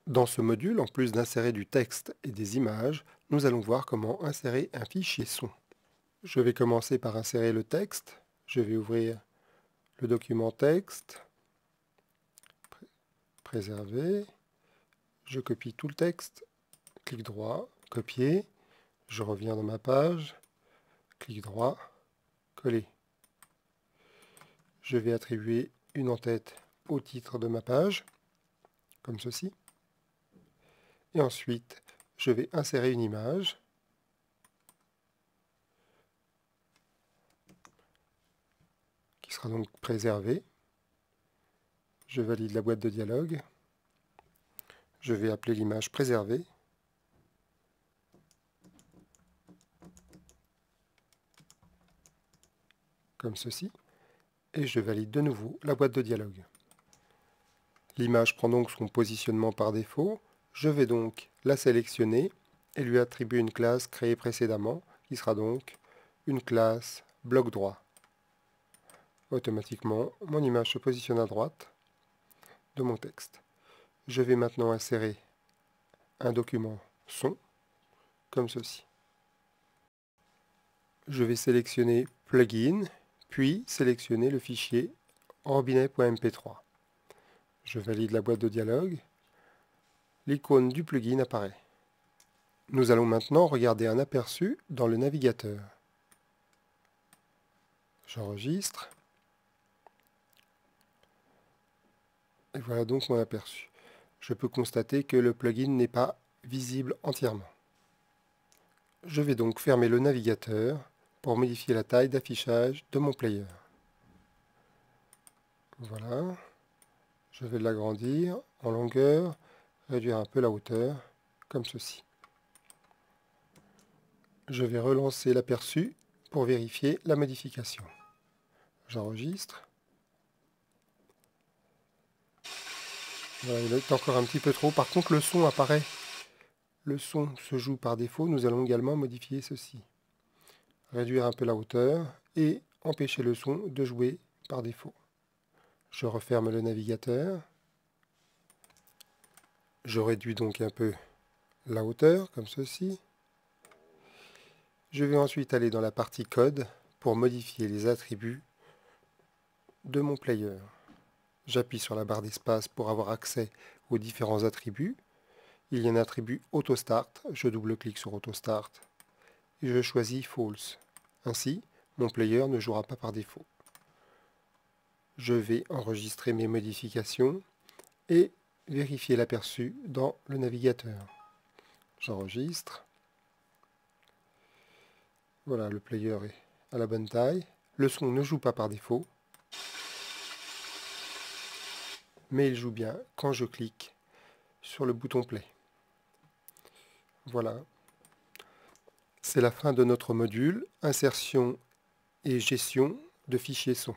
Dans ce module, en plus d'insérer du texte et des images, nous allons voir comment insérer un fichier son. Je vais commencer par insérer le texte. Je vais ouvrir le document texte, préserver. Je copie tout le texte, clic droit, copier. Je reviens dans ma page, clic droit, coller. Je vais attribuer une en-tête au titre de ma page, comme ceci. Et ensuite, je vais insérer une image. Qui sera donc préservée. Je valide la boîte de dialogue. Je vais appeler l'image préservée. Comme ceci. Et je valide de nouveau la boîte de dialogue. L'image prend donc son positionnement par défaut. Je vais donc la sélectionner et lui attribuer une classe créée précédemment, qui sera donc une classe bloc droit. Automatiquement, mon image se positionne à droite de mon texte. Je vais maintenant insérer un document son, comme ceci. Je vais sélectionner Plugin, puis sélectionner le fichier robinet.mp3. Je valide la boîte de dialogue. L'icône du plugin apparaît. Nous allons maintenant regarder un aperçu dans le navigateur. J'enregistre. Et voilà donc mon aperçu. Je peux constater que le plugin n'est pas visible entièrement. Je vais donc fermer le navigateur pour modifier la taille d'affichage de mon player. Voilà. Je vais l'agrandir en longueur, réduire un peu la hauteur, comme ceci. Je vais relancer l'aperçu pour vérifier la modification. J'enregistre. Voilà, il est encore un petit peu trop. Par contre, le son apparaît. Le son se joue par défaut. Nous allons également modifier ceci. Réduire un peu la hauteur et empêcher le son de jouer par défaut. Je referme le navigateur. Je réduis donc un peu la hauteur, comme ceci. Je vais ensuite aller dans la partie code pour modifier les attributs de mon player. J'appuie sur la barre d'espace pour avoir accès aux différents attributs. Il y a un attribut AutoStart. Je double-clique sur AutoStart et je choisis False. Ainsi, mon player ne jouera pas par défaut. Je vais enregistrer mes modifications et vérifier l'aperçu dans le navigateur. J'enregistre. Voilà, le player est à la bonne taille. Le son ne joue pas par défaut, mais il joue bien quand je clique sur le bouton play. Voilà. C'est la fin de notre module insertion et gestion de fichiers son.